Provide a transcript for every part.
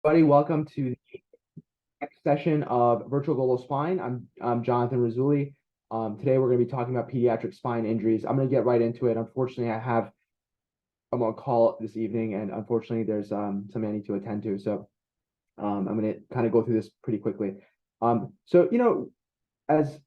Everybody, welcome to the next session of Virtual Global Spine. I'm Jonathan Rasouli. Today we're going to be talking about pediatric spine injuries. I'm going to get right into it. Unfortunately, I'm on call this evening, and unfortunately, there's something I need to attend to. So I'm going to kind of go through this pretty quickly. So as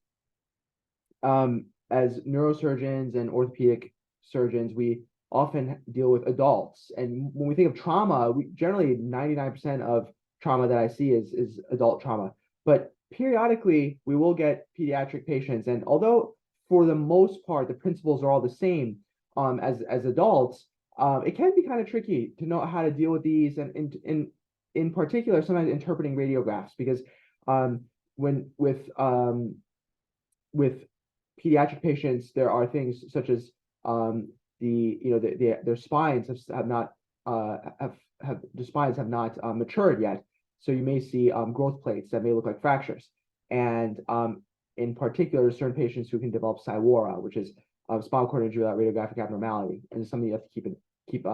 as neurosurgeons and orthopedic surgeons, we often deal with adults. And when we think of trauma, we generally 99% of trauma that I see is adult trauma. But periodically, we will get pediatric patients. And although for the most part, the principles are all the same as adults, it can be kind of tricky to know how to deal with these. And in particular, sometimes interpreting radiographs, because when with pediatric patients, there are things such as their spines have not have the spines have not matured yet. So you may see growth plates that may look like fractures, and in particular, certain patients who can develop PSI-WARA, which is spinal cord injury without radiographic abnormality, and it's something you have to keep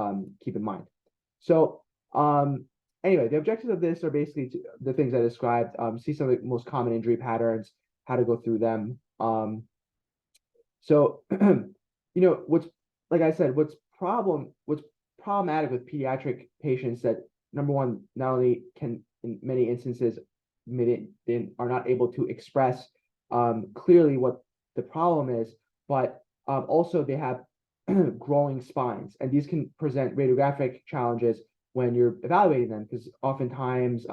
in mind. So anyway, the objectives of this are basically the things I described. See some of the most common injury patterns, how to go through them. So, what's like I said, what's problematic with pediatric patients that number one, not only can in many instances they are not able to express clearly what the problem is, but also they have growing spines, and these can present radiographic challenges when you're evaluating them, because oftentimes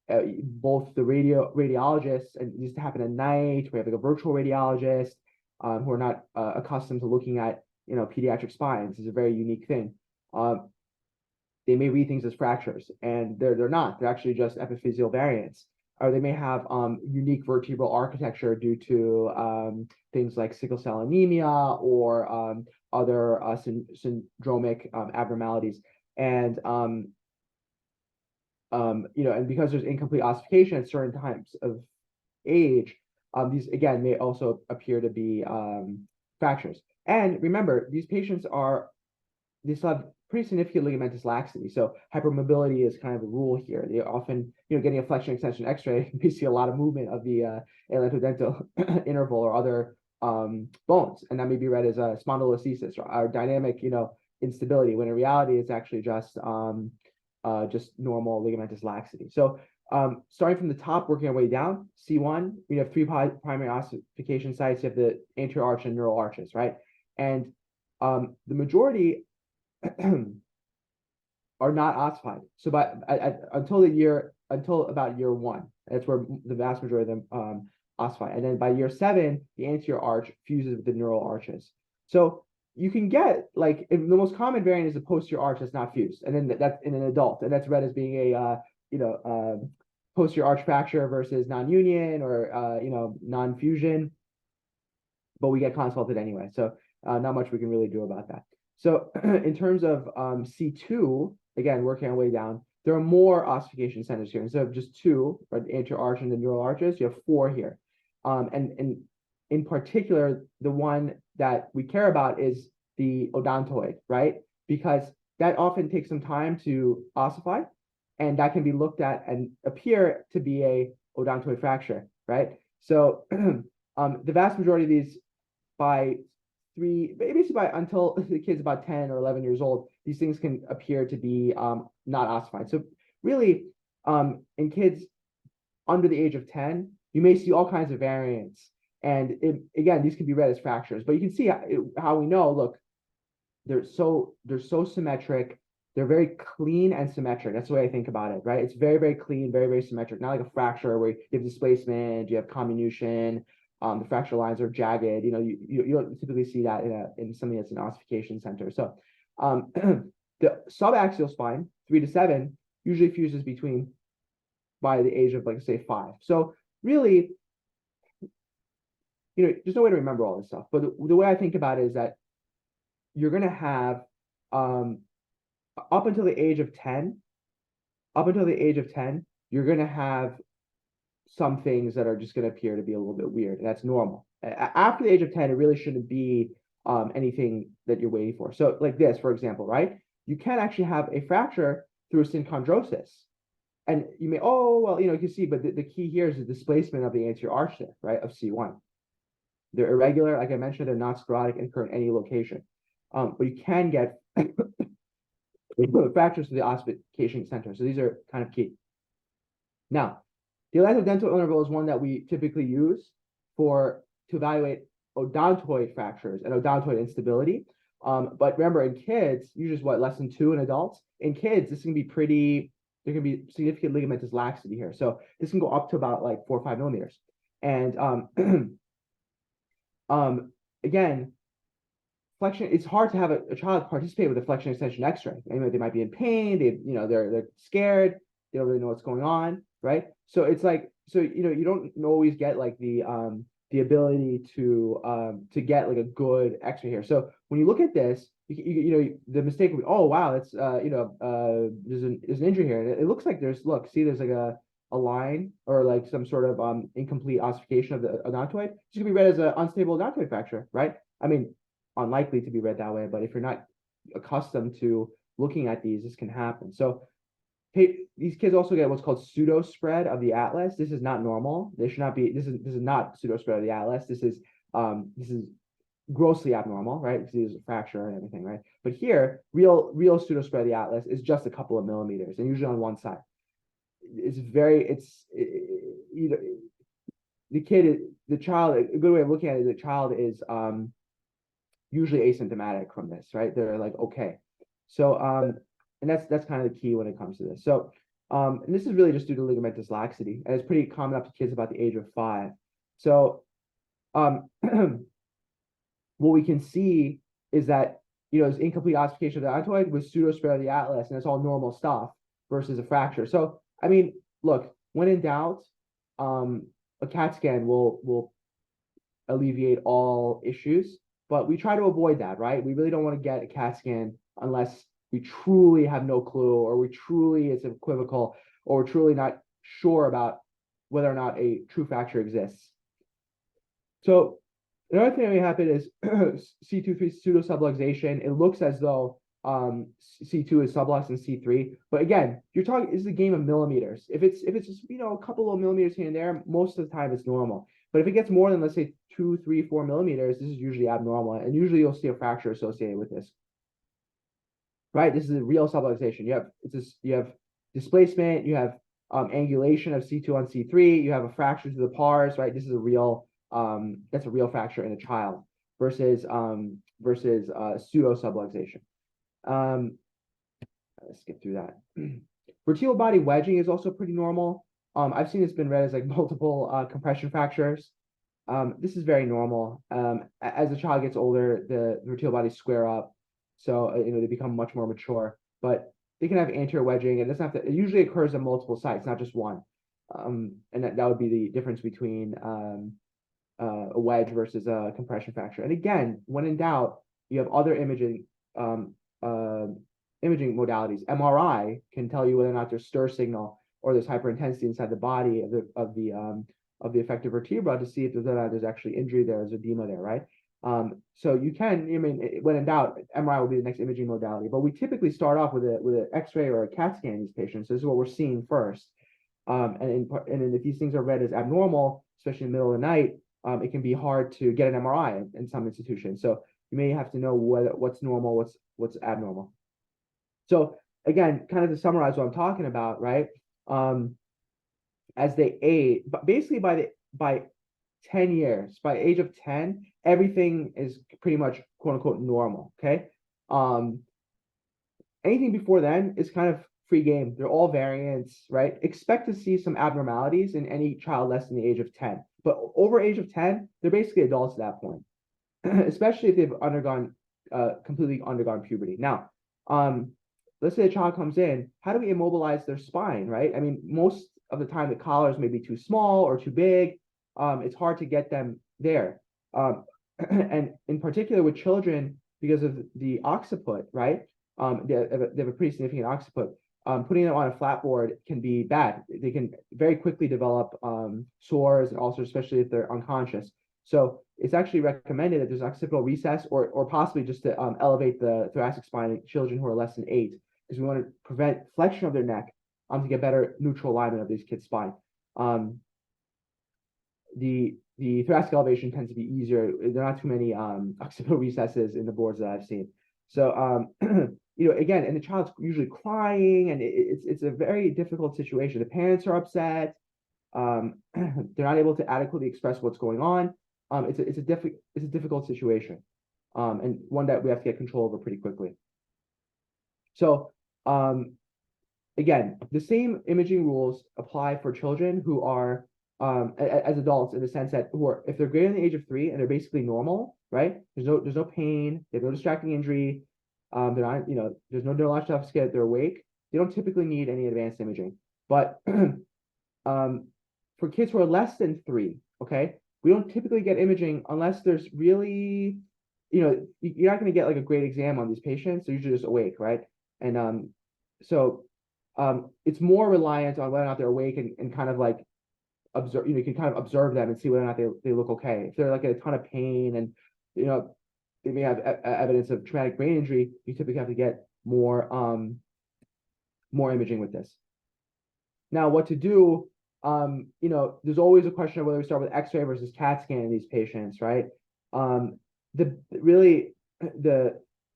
both the radiologists, and these happen at night, we have like a virtual radiologist who are not accustomed to looking at pediatric spines. Is a very unique thing. They may read things as fractures, and they're not. They're actually just epiphyseal variants. Or they may have unique vertebral architecture due to things like sickle cell anemia or other syndromic abnormalities. And and because there's incomplete ossification at certain times of age, these again may also appear to be fractures. And remember, these patients they still have pretty significant ligamentous laxity. So hypermobility is kind of the rule here. They often, getting a flexion extension X-ray, we see a lot of movement of the atlantodental interval or other bones, and that may be read as a spondylolisthesis or dynamic, instability. When in reality, it's actually just normal ligamentous laxity. So starting from the top, working our way down, C1, we have three primary ossification sites. You have the anterior arch and neural arches, right? And the majority are not ossified. So until about year one, that's where the vast majority of them ossify. And then by year 7, the anterior arch fuses with the neural arches. So you can get the most common variant is the posterior arch that's not fused, and then that's in an adult, and that's read as being a posterior arch fracture versus non-union or non-fusion. But we get consulted anyway, so not much we can really do about that. So in terms of C2, again, working our way down, there are more ossification centers here. Instead of just 2, right, the anterior arch and the neural arches, you have 4 here. And in particular, the one that we care about is the odontoid, right? Because that often takes some time to ossify, and that can be looked at and appear to be a odontoid fracture, right? So the vast majority of these, until the kid's about 10 or 11 years old, these things can appear to be not ossified. So really, in kids under the age of 10, you may see all kinds of variants. And again, these can be read as fractures, but you can see how we know, look, they're so symmetric. They're very clean and symmetric. That's the way I think about it, right? It's very, very clean, very, very symmetric. Not like a fracture where you have displacement, you have comminution, the fracture lines are jagged. You don't typically see that in something that's an ossification center. So the subaxial spine, 3 to 7, usually fuses by the age of, say, 5. So really, there's no way to remember all this stuff. But the way I think about it is that you're going to have up until the age of 10, you're going to have some things that are just going to appear to be a little bit weird, and that's normal. After the age of 10, it really shouldn't be anything that you're waiting for. So like this, for example, right? You can actually have a fracture through a synchondrosis. And you may, oh, well, you can see, but the key here is the displacement of the anterior arch there, right, of C1. They're irregular, like I mentioned, they're not sclerotic and occur in any location. But you can get fractures to the ossification center. So these are kind of key. Now, the atlantodental interval is one that we typically use to evaluate odontoid fractures and odontoid instability. But remember, in kids, usually what, less than 2 in adults? In kids, this can be there can be significant ligamentous laxity here. So this can go up to about like 4 or 5 millimeters. And again, flexion, it's hard to have a child participate with a flexion extension x-ray. Anyway, they might be in pain, they're scared, they don't really know what's going on, right? So it's like, you don't always get like the ability to get like a good x-ray here. So when you look at this, the mistake would be, oh wow, it's there's an injury here. And it looks like there's like a line or like some sort of incomplete ossification of the odontoid. This could be read as an unstable odontoid fracture, right? I mean, unlikely to be read that way, but if you're not accustomed to looking at these, this can happen. So these kids also get what's called pseudo spread of the atlas. This is not normal. They should not be. This is not pseudo spread of the atlas. This is grossly abnormal, right? Because there's a fracture and everything, right? But here, real pseudo spread of the atlas is just a couple of millimeters, and usually on one side. The child. A good way of looking at it, the child is usually asymptomatic from this, right? They're like, okay. So, and that's kind of the key when it comes to this. So, and this is really just due to ligamentous laxity, and it's pretty common up to kids about the age of 5. So, what we can see is that, there's incomplete ossification of the odontoid with pseudospread of the atlas, and it's all normal stuff versus a fracture. So, I mean, look, when in doubt, a CAT scan will alleviate all issues. But we try to avoid that, right? We really don't want to get a CAT scan unless we truly have no clue, or it's equivocal, or we're truly not sure about whether or not a true fracture exists. So another thing that may happen is C2-3 pseudo-subluxation. It looks as though C2 is sublux and C3, but again, this is a game of millimeters. If it's just, a couple of millimeters here and there, most of the time it's normal. But if it gets more than, let's say, 2, 3, 4 millimeters, this is usually abnormal, and usually you'll see a fracture associated with this. Right, this is a real subluxation. You have displacement, you have angulation of C2 on C3, you have a fracture to the pars. Right, this is that's a real fracture in a child versus pseudo subluxation. Let's skip through that. Vertebral body wedging is also pretty normal. I've seen it's been read as like multiple compression fractures. This is very normal. As the child gets older, the vertebral bodies square up, so they become much more mature. But they can have anterior wedging. It doesn't have to. It usually occurs at multiple sites, not just one. And that would be the difference between a wedge versus a compression fracture. And again, when in doubt, you have other imaging modalities. MRI can tell you whether or not there's stir signal or there's hyperintensity inside the body of the affected vertebra to see if there's actually injury there, there's edema there, right? So you can, when in doubt, MRI will be the next imaging modality. But we typically start off with an X-ray or a CAT scan in these patients. So this is what we're seeing first. And if these things are read as abnormal, especially in the middle of the night, it can be hard to get an MRI in some institutions. So you may have to know what's normal, what's abnormal. So again, kind of to summarize what I'm talking about, right? As they age, but basically by 10 years, by age of 10, everything is pretty much quote unquote normal. Okay. Anything before then is kind of free game. They're all variants, right? Expect to see some abnormalities in any child less than the age of 10. But over age of 10, they're basically adults at that point, especially if they've completely undergone puberty. Now, let's say a child comes in, how do we immobilize their spine, right? I mean, most of the time the collars may be too small or too big. It's hard to get them there. And in particular with children, because of the occiput, right? They have a pretty significant occiput. Putting them on a flat board can be bad. They can very quickly develop sores and ulcers, especially if they're unconscious. So it's actually recommended that there's occipital recess or possibly just to elevate the thoracic spine in children who are less than 8, because we want to prevent flexion of their neck to get better neutral alignment of these kids' spine. The thoracic elevation tends to be easier. There are not too many occipital recesses in the boards that I've seen. So again, and the child's usually crying, and it's a very difficult situation. The parents are upset. They're not able to adequately express what's going on. It's a difficult situation, and one that we have to get control over pretty quickly. So again, the same imaging rules apply for children who are as adults, in the sense that if they're greater than the age of 3 and they're basically normal, right? There's no pain, they have no distracting injury, they're not, there's no neurological deficit, they're awake. They don't typically need any advanced imaging. But for kids who are less than 3, okay, we don't typically get imaging unless there's really, you're not going to get like a great exam on these patients. They're usually just awake, right? And so it's more reliant on whether or not they're awake and kind of like observe, you can kind of observe them and see whether or not they look okay. If they're like in a ton of pain and they may have evidence of traumatic brain injury, you typically have to get more imaging with this. Now, what to do? There's always a question of whether we start with X-ray versus CAT scan in these patients, right?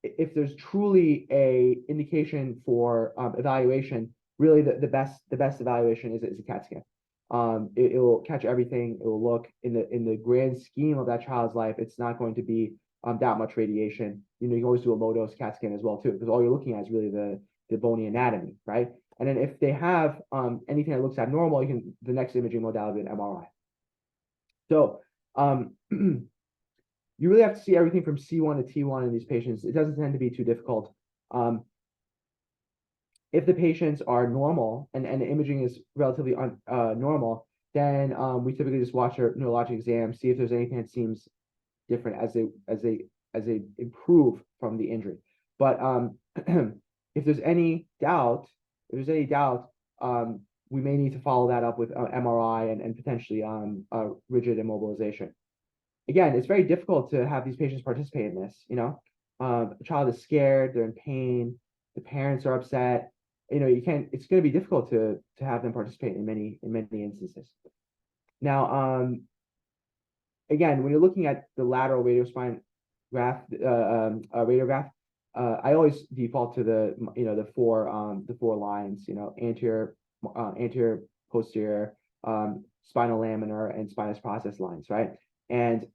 If there's truly a indication for evaluation, really the best evaluation is a CAT scan. It will catch everything. It will look in the grand scheme of that child's life. It's not going to be that much radiation. You can always do a low dose CAT scan as well too, because all you're looking at is really the bony anatomy, right? And then if they have anything that looks abnormal, the next imaging modality is an MRI. So you really have to see everything from C1 to T1 in these patients. It doesn't tend to be too difficult. If the patients are normal and the imaging is relatively normal, then we typically just watch their neurologic exam, see if there's anything that seems different as they improve from the injury. But if there's any doubt, we may need to follow that up with MRI and potentially rigid immobilization. Again, it's very difficult to have these patients participate in this. A child is scared, they're in pain, the parents are upset. It's going to be difficult to have them participate in many instances. Now, again, when you're looking at the lateral radiospine radiograph, I always default to the four lines, anterior, posterior, spinal laminar, and spinous process lines, right? And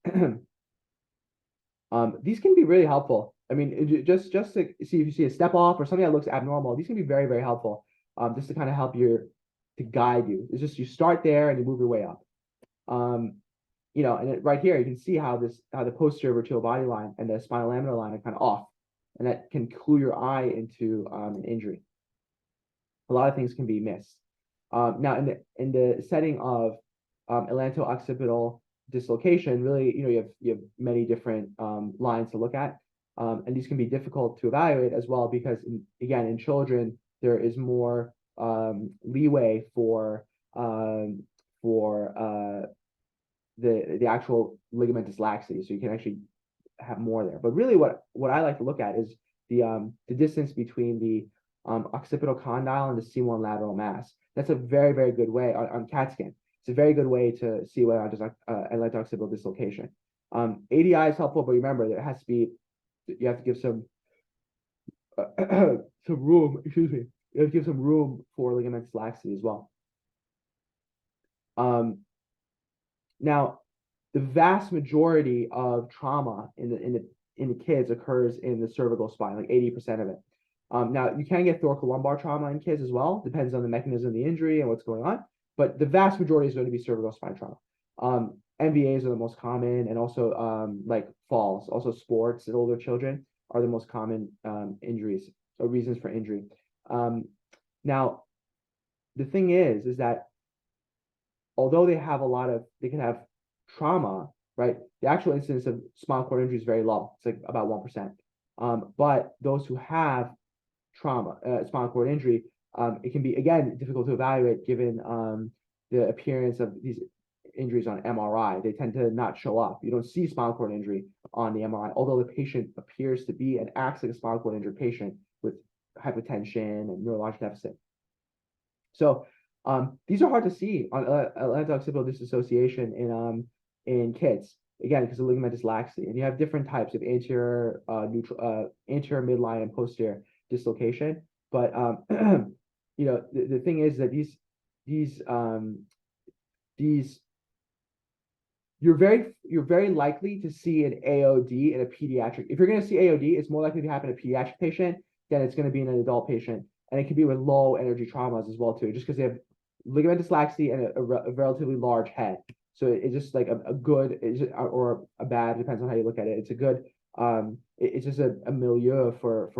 these can be really helpful. I mean, just to see if you see a step off or something that looks abnormal, these can be very, very helpful, just to kind of help to guide you. It's just you start there and you move your way up. And right here you can see how the posterior vertebral body line and the spinal laminar line are kind of off, and that can clue your eye into an injury. A lot of things can be missed. Now, in the setting of atlanto-occipital dislocation, really, you have many different lines to look at, and these can be difficult to evaluate as well because, in children there is more leeway for the actual ligamentous laxity, so you can actually have more there. But really, what I like to look at is the distance between the occipital condyle and the C1 lateral mass. That's a very, very good way on CAT scan. It's a very good way to see whether or not there's atlanto-occipital dislocation. ADI is helpful, but remember you have to give some room. Excuse me. You have to give some room for ligamentous laxity as well. Now, the vast majority of trauma in the kids occurs in the cervical spine, like 80% of it. Now, you can get thoracolumbar trauma in kids as well. Depends on the mechanism of the injury and what's going on. But the vast majority is going to be cervical spine trauma. MVAs are the most common, and also like falls. Also, sports in older children are the most common injuries or reasons for injury. Now, the thing is that although they can have trauma, right? The actual incidence of spinal cord injury is very low. It's like about 1%. But those who have trauma, spinal cord injury, it can be, again, difficult to evaluate given the appearance of these injuries on MRI. They tend to not show up. You don't see spinal cord injury on the MRI, although the patient appears to be and acts like a spinal cord injury patient with hypotension and neurologic deficit. So these are hard to see on atlanto-occipital dissociation in kids, again, because of ligamentous laxity. And you have different types of anterior, anterior, midline, and posterior dislocation. But you know, the thing is that these you're very likely to see an AOD in a pediatric. If you're going to see AOD, it's more likely to happen in a pediatric patient than it's going to be in an adult patient, and it can be with low energy traumas as well too, just because they have ligamentous laxity and a relatively large head. So it's just like a good or a bad, depends on how you look at it. It's a good it's just a milieu for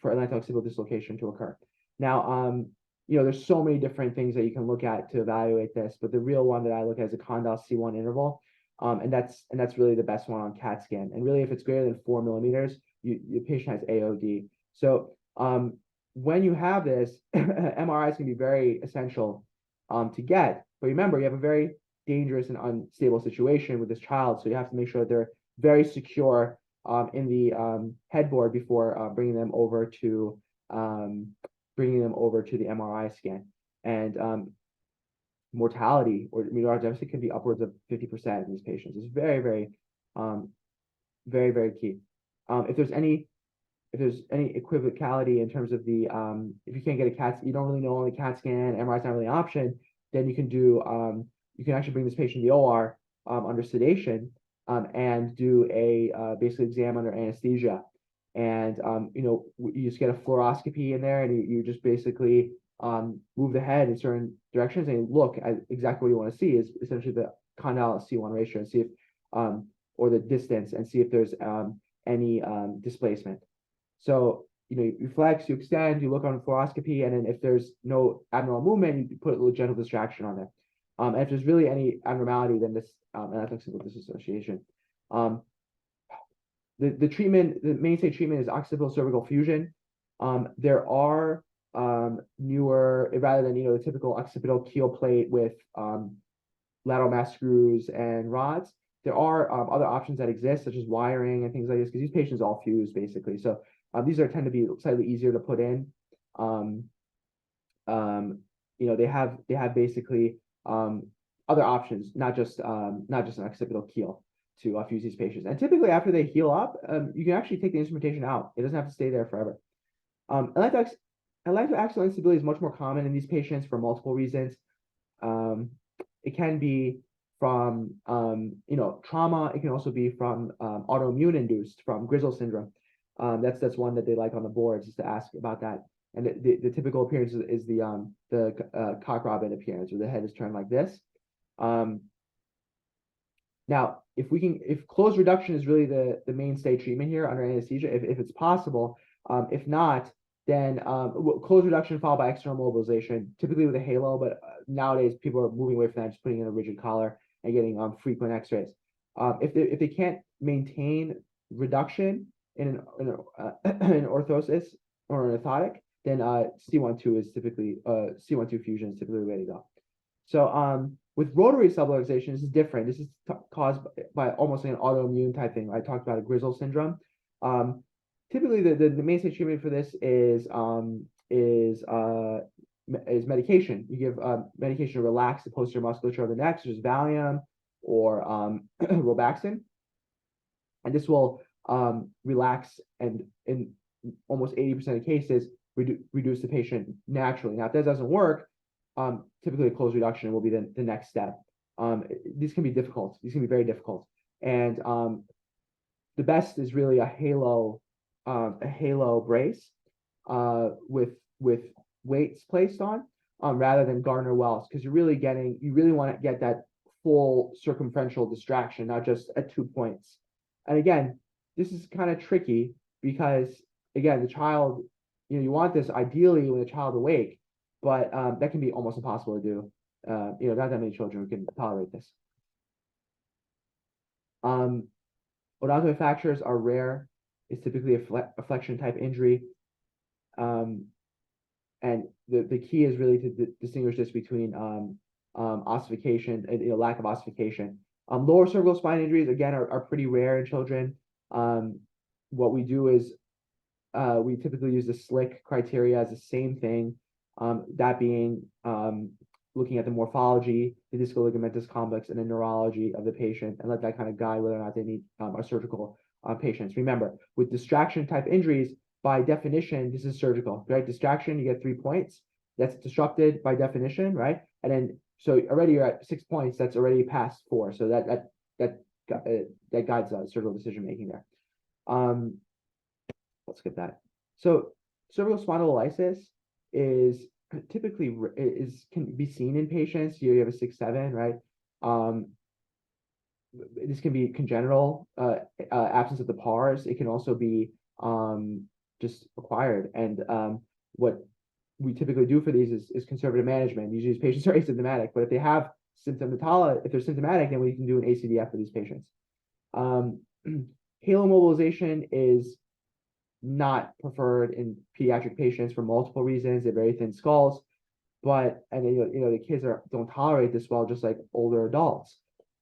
atlanto-occipital dislocation to occur. Now you know, there's so many different things that you can look at to evaluate this, but the real one that I look at is a condyle C1 interval. And that's really the best one on CAT scan. And really, if it's greater than 4 millimeters, your patient has AOD. So when you have this, MRIs can be very essential to get. But remember, you have a very dangerous and unstable situation with this child, so you have to make sure that they're very secure in the headboard before bringing them over to the MRI scan. And mortality or meteoric deficit can be upwards of 50% in these patients. It's very, very, very key. If there's any equivocality in terms of the if you can't get a CAT, you don't really know on the CAT scan, MRI is not really an option, then you can do you can actually bring this patient to the OR under sedation and do a basic exam under anesthesia. And you know, you just get a fluoroscopy in there, and you just basically move the head in certain directions and look at exactly what you want to see is essentially the condyle C1 ratio, and see if or the distance, and see if there's any displacement. So you know, you flex, you extend, you look on fluoroscopy, and then if there's no abnormal movement, you put a little gentle distraction on there. And if there's really any abnormality, then this atlanto-occipital dissociation. The treatment, the mainstay treatment is occipital cervical fusion. There are newer, rather than, you know, the typical occipital keel plate with lateral mass screws and rods, there are other options that exist, such as wiring and things like this, because these patients all fuse basically. So these tend to be slightly easier to put in. You know, they have basically other options, not just an occipital keel to fuse these patients. And typically after they heal up, you can actually take the instrumentation out. It doesn't have to stay there forever. Atlantoaxial instability is much more common in these patients for multiple reasons. It can be from you know, trauma. It can also be from autoimmune induced, from Grizzle syndrome. That's one that they like on the boards, is to ask about that. And the typical appearance is the cock robin appearance, where the head is turned like this. Now, if closed reduction is really the mainstay treatment here under anesthesia, if it's possible, if not, then closed reduction followed by external mobilization, typically with a halo, but nowadays people are moving away from that, just putting in a rigid collar and getting frequent x-rays. If they can't maintain reduction in an orthosis or an orthotic, then C1-2 is typically C1-2 fusion is typically the way to go. So with rotary subluxation, this is different. This is caused by almost like an autoimmune type thing. I talked about a Grizzle syndrome. Typically, the mainstay treatment for this is medication. You give medication to relax the posterior musculature of the neck, such as Valium or Robaxin, and this will relax and in almost 80% of cases reduce the patient naturally. Now, if that doesn't work, typically a closed reduction will be the next step. These can be difficult. These can be very difficult. And the best is really a halo brace with weights placed on, rather than Gardner-Wells, because you really want to get that full circumferential distraction, not just at 2 points. And again, this is kind of tricky because, again, the child, you know, you want this ideally when the child awake, but that can be almost impossible to do. You know, not that many children who can tolerate this. Odontoid fractures are rare. It's typically a flexion type injury. And the key is really to distinguish this between ossification and, you know, lack of ossification. Lower cervical spine injuries, again, are pretty rare in children. What we do is we typically use the SLIC criteria as the same thing. That being looking at the morphology, the discal ligamentous complex, and the neurology of the patient, and let that kind of guide whether or not they need a surgical patients. Remember, with distraction type injuries, by definition, this is surgical, right? Distraction, you get 3 points. That's disrupted by definition, right? And then so already you're at 6 points. That's already past 4. So that guides surgical decision making there. Let's skip that. So cervical spondylolysis is typically can be seen in patients. You have a 6-7, right? This can be congenital absence of the pars. It can also be just acquired. And what we typically do for these is conservative management. Usually these patients are asymptomatic, but if they have if they're symptomatic, then we can do an ACDF for these patients. Halo mobilization is not preferred in pediatric patients for multiple reasons. They're very thin skulls, and the kids don't tolerate this well, just like older adults.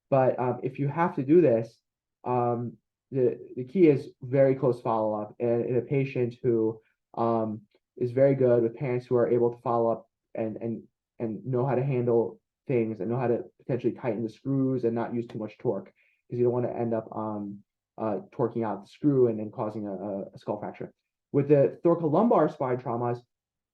But if you have to do this, the key is very close follow-up, and in a patient who is very good, with parents who are able to follow up and know how to handle things and know how to potentially tighten the screws and not use too much torque, because you don't want to end up torquing out the screw and then causing a skull fracture. With the thoracolumbar spine traumas,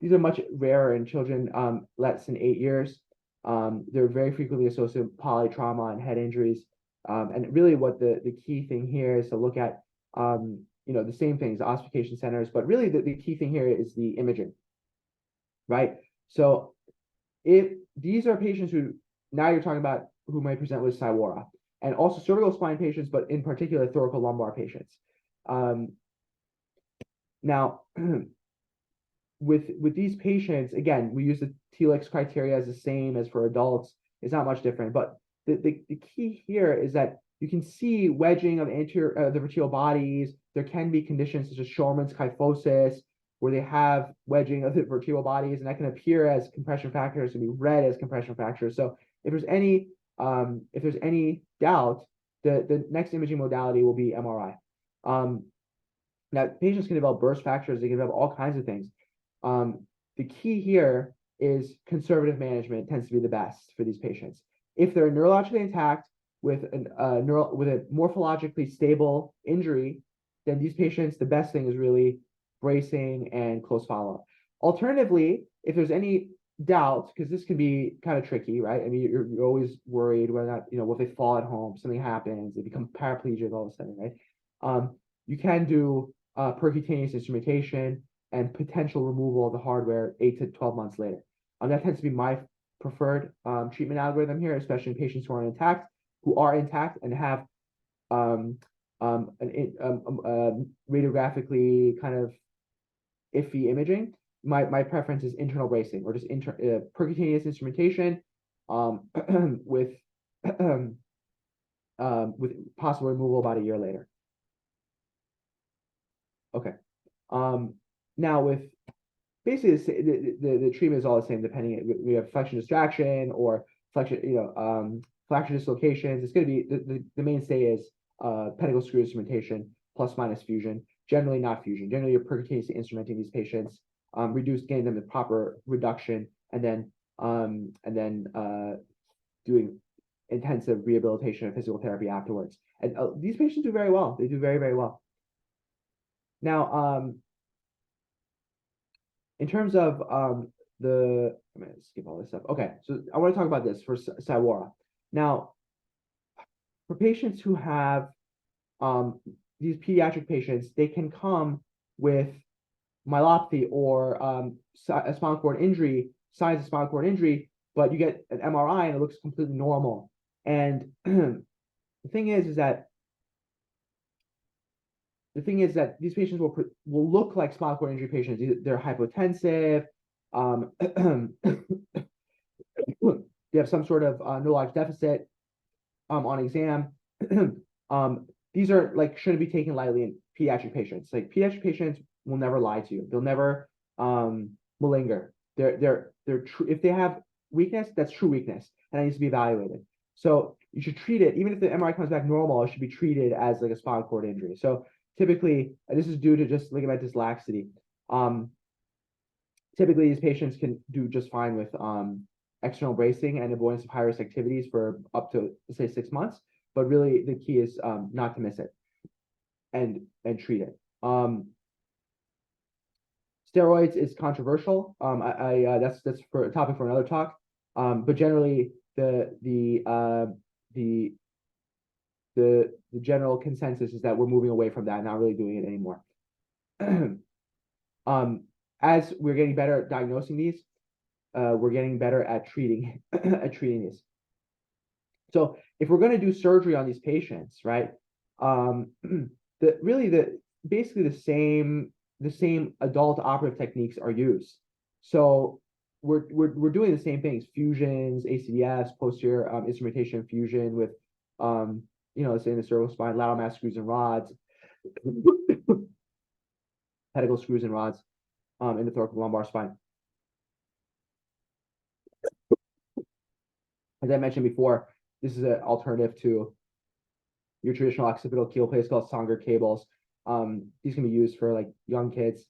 these are much rarer in children less than 8 years. They're very frequently associated with polytrauma and head injuries. And really what the key thing here is to look at, the same things, the ossification centers, but really the key thing here is the imaging, right? So if these are patients who, now you're talking about who might present with Saiwara, and also cervical spine patients, but in particular thoracolumbar patients. Now, with these patients, again, we use the TLX criteria as the same as for adults. It's not much different, but the key here is that you can see wedging of the vertebral bodies. There can be conditions such as Shorman's kyphosis, where they have wedging of the vertebral bodies, and that can appear as compression fractures and be read as compression fractures. So if there's any doubt, the next imaging modality will be MRI. Now, patients can develop burst fractures. They can develop all kinds of things. The key here is conservative management tends to be the best for these patients. If they're neurologically intact with a morphologically stable injury, then these patients, the best thing is really bracing and close follow-up. Alternatively, if there's any doubt, because this can be kind of tricky, right? I mean, you're always worried whether or not, what if they fall at home, something happens, they become paraplegic all of a sudden, right? You can do percutaneous instrumentation and potential removal of the hardware 8 to 12 months later. That tends to be my preferred treatment algorithm here, especially in patients who are intact and have radiographically kind of iffy imaging. My preference is internal bracing or just percutaneous instrumentation with possible removal about a year later. Okay. Now with basically the treatment is all the same depending. We have flexion distraction or flexion, fracture dislocations. It's going to be the mainstay is pedicle screw instrumentation plus minus fusion. Generally not fusion. Generally you're percutaneously instrumenting these patients, getting them the proper reduction, and then doing intensive rehabilitation and physical therapy afterwards. And these patients do very well. They do very, very well. Now, in terms of I'm going to skip all this stuff. Okay, so I want to talk about this for Saiwara. Now, for patients who have these pediatric patients, they can come with myelopathy or a spinal cord injury, signs of spinal cord injury, but you get an MRI and it looks completely normal. And the thing is that these patients will look like spinal cord injury patients. They're hypotensive. They have some sort of neurologic deficit on exam. These are shouldn't be taken lightly in pediatric patients. Like pediatric patients will never lie to you. They'll never malinger. They're true. If they have weakness, that's true weakness, and it needs to be evaluated. So you should treat it, even if the MRI comes back normal, it should be treated as like a spinal cord injury. So typically, this is due to just ligamentous laxity. Typically, these patients can do just fine with external bracing and avoidance of high-risk activities for up to, say, 6 months. But really, the key is not to miss it and treat it. Steroids is controversial. That's for a topic for another talk. But generally, the general consensus is that we're moving away from that, not really doing it anymore. As we're getting better at diagnosing these, we're getting better at treating these. So if we're going to do surgery on these patients, right? Basically the same adult operative techniques are used. So we're doing the same things: fusions, ACDS, posterior instrumentation fusion with let's say in the cervical spine, lateral mass screws and rods, pedicle screws and rods in the thoracolumbar spine. As I mentioned before, this is an alternative to your traditional occipital keel plates called Sanger cables. These can be used for like young kids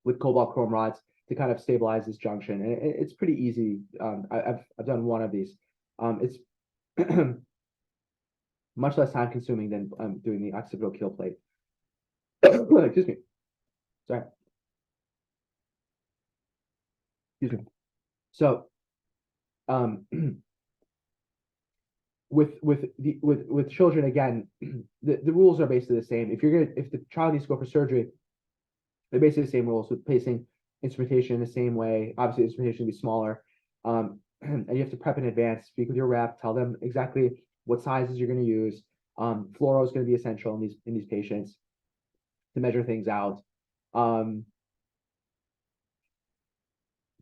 with cobalt chrome rods to kind of stabilize this junction, and it's pretty easy. I've done one of these. It's much less time consuming than doing the occipital keel plate. Excuse me. Sorry. Excuse me. So, with children, again, the rules are basically the same. If the child needs to go for surgery, they're basically the same rules with placing instrumentation in the same way. Obviously, the instrumentation will be smaller, and you have to prep in advance. Speak with your rep, tell them exactly what sizes you're going to use. Fluoro is going to be essential in these patients to measure things out.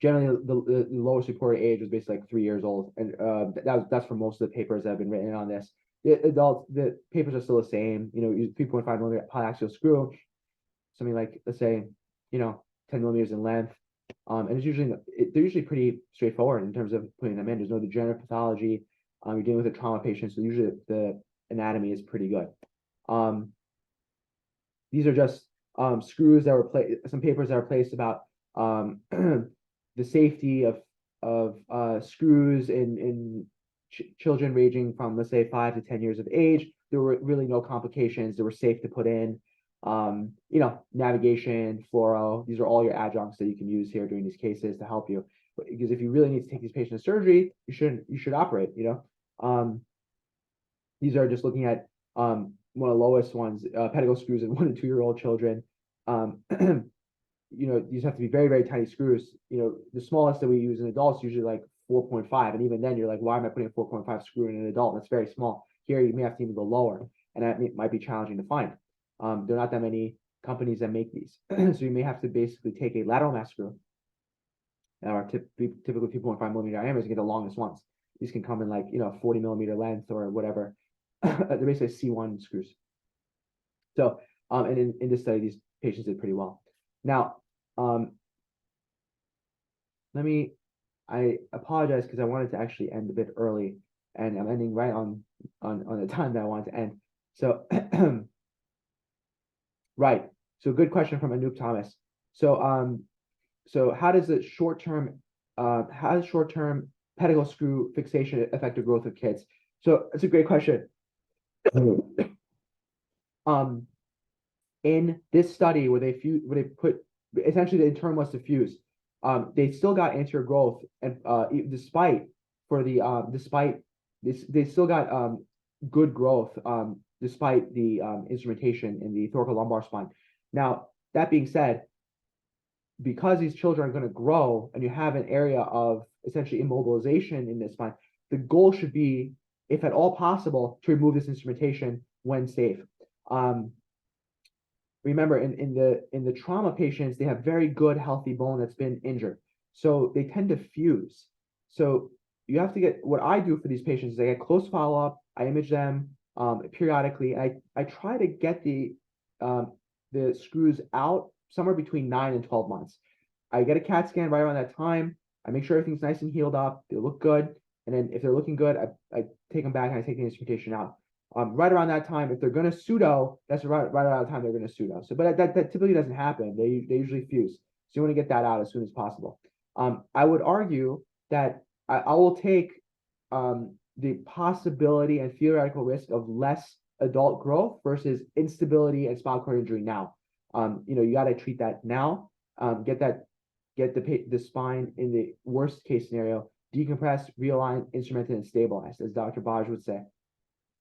Generally, the lowest reported age was basically like 3 years old, and that's for most of the papers that have been written on this. The papers are still the same. Use 3.5 millimeter biaxial screw, something like, let's say, 10 millimeters in length, and they're usually pretty straightforward in terms of putting them in. There's no degenerative pathology. You're dealing with a trauma patient, so usually the anatomy is pretty good. These are just screws that were placed. Some papers that are placed about the safety of screws in children ranging from, let's say, 5 to 10 years of age. There were really no complications. They were safe to put in. Navigation, fluoro, these are all your adjuncts that you can use here during these cases to help you. Because if you really need to take these patients to surgery, you should operate. These are just looking at one of the lowest ones, pedicle screws in 1 and 2 year old children. These have to be very, very tiny screws. The smallest that we use in adults is usually like 4.5. And even then you're like, why am I putting a 4.5 screw in an adult? That's very small. Here you may have to even go lower, and that might be challenging to find. There are not that many companies that make these. So you may have to basically take a lateral mass screw that are typically 2.5 millimeter diameters and get the longest ones. These can come in like, 40 millimeter length or whatever. They're basically C1 screws. So, and in this study, these patients did pretty well. Now, I apologize because I wanted to actually end a bit early, and I'm ending right on the time that I wanted to end. So, right. So good question from Anoop Thomas. So, how does short-term pedicle screw fixation affect the growth of kids? So it's a great question. In this study where they put, essentially the term was to fuse, they still got anterior growth, and they still got good growth despite the instrumentation in the thoracolumbar spine. Now, that being said, because these children are going to grow and you have an area of essentially immobilization in this spine, the goal should be, if at all possible, to remove this instrumentation when safe. Remember, in the trauma patients, they have very good healthy bone that's been injured, so they tend to fuse. So you have to get, what I do for these patients is I get close follow-up, I image them periodically, and I try to get the screws out somewhere between 9 and 12 months. I get a CAT scan right around that time. I make sure everything's nice and healed up. They look good. And then if they're looking good, I take them back and I take the instrumentation out. Right around that time, if they're going to pseudo, that's right around the time they're going to pseudo. So, but that typically doesn't happen. They usually fuse. So you want to get that out as soon as possible. I would argue that I will take the possibility and theoretical risk of less adult growth versus instability and spinal cord injury now. You got to treat that now. Get the spine in the worst case scenario decompressed, realigned, instrumented, and stabilized, as Dr. Baj would say.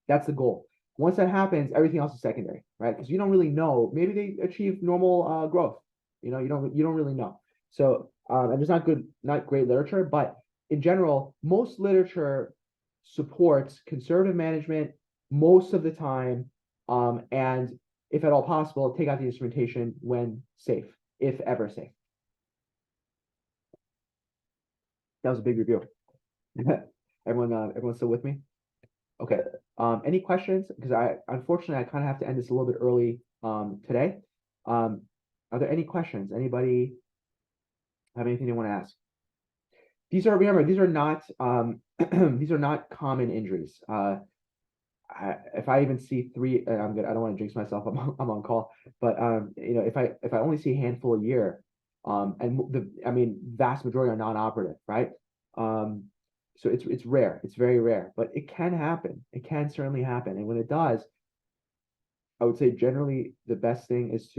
That's the goal. Once that happens, everything else is secondary, right? Because you don't really know. Maybe they achieve normal growth. You don't really know. So, and there's not great literature, but in general, most literature supports conservative management most of the time, and if at all possible, take out the instrumentation when safe, if ever safe. That was a big review. Everyone still with me? Okay. Any questions? Because unfortunately I kind of have to end this a little bit early today. Are there any questions? Anybody have anything they want to ask? Remember, these are not these are not common injuries. If I even see three, I'm good. I don't want to jinx myself. I'm on call, but if I only see a handful a year, and vast majority are non-operative, right? So it's rare. It's very rare, but it can happen. It can certainly happen, and when it does, I would say generally the best thing is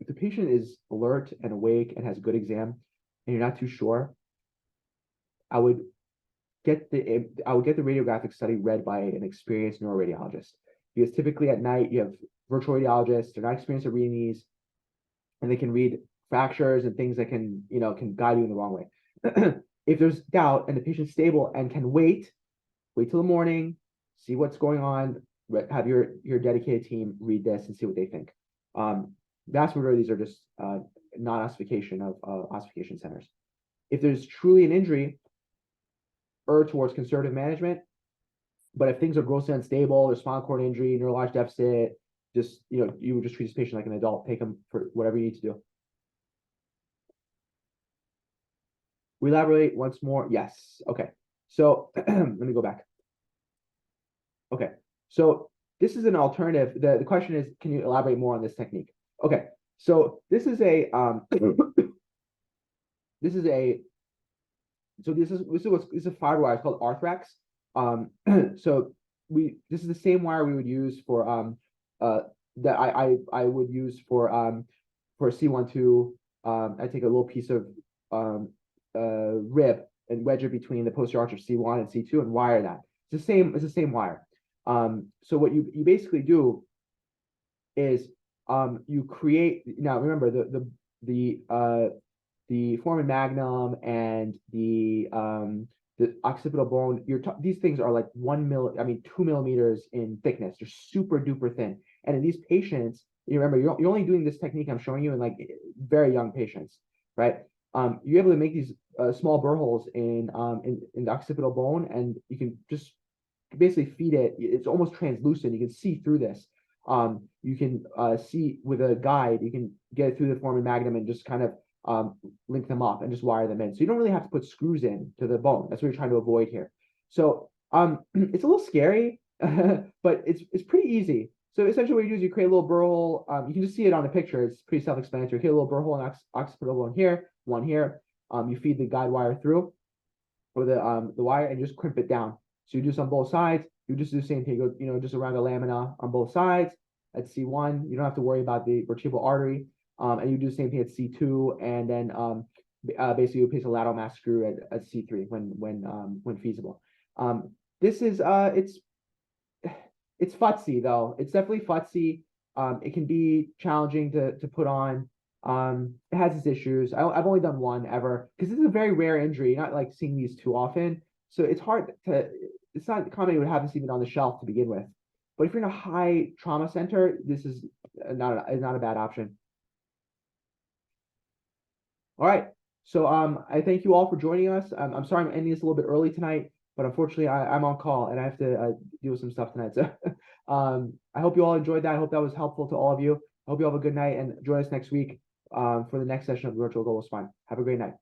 if the patient is alert and awake and has a good exam, and you're not too sure, I would get the radiographic study read by an experienced neuroradiologist, because typically at night you have virtual radiologists. They're not experienced at reading these, and they can read fractures and things that can guide you in the wrong way. If there's doubt and the patient's stable and can wait till the morning, see what's going on, have your dedicated team read this and see what they think. Vast majority of these are just non-ossification of ossification centers. If there's truly an injury, err towards conservative management. But if things are grossly unstable, there's spinal cord injury, neurologic deficit, you would just treat this patient like an adult, take them for whatever you need to do. We elaborate once more. Yes. Okay. So let me go back. Okay. So this is an alternative. The question is, can you elaborate more on this technique? Okay. So this is a this is a fiber wire. It's called Arthrex. So this is the same wire we would use for that I would use for C12. I take a little piece of rib and wedge it between the posterior arch of C1 and C2 and wire that. It's the same wire. So what you basically do is you create, now remember the foramen magnum and the occipital bone, these things are like 2 millimeters in thickness. They're super duper thin. And in these patients, you remember, you're only doing this technique I'm showing you in like very young patients, right? You're able to make these small burr holes in the occipital bone, and you can just basically feed it. It's almost translucent. You can see through this. You can see with a guide, you can get it through the foramen magnum and just kind of link them up and just wire them in. So you don't really have to put screws in to the bone. That's what you're trying to avoid here. So it's a little scary, but it's pretty easy. So essentially what you do is you create a little burr hole. You can just see it on the picture. It's pretty self-explanatory. Create a little burr hole in occipital bone here, one here. You feed the guide wire through, or the wire, and just crimp it down. So you do this on both sides. You just do the same thing. You go, just around the lamina on both sides. At C1, you don't have to worry about the vertebral artery. And you do the same thing at C2, and then basically you place a lateral mass screw at C3 when feasible. This is it's futzy though. It's definitely futzy. It can be challenging to put on. It has its issues. I've only done one ever because this is a very rare injury. You're not like seeing these too often, so it's not common. It would have this even on the shelf to begin with. But if you're in a high trauma center, this is not a bad option. All right. So I thank you all for joining us. I'm sorry I'm ending this a little bit early tonight, but unfortunately I'm on call and I have to deal with some stuff tonight. So I hope you all enjoyed that. I hope that was helpful to all of you. I hope you all have a good night and join us next week for the next session of Virtual Global Spine. Have a great night.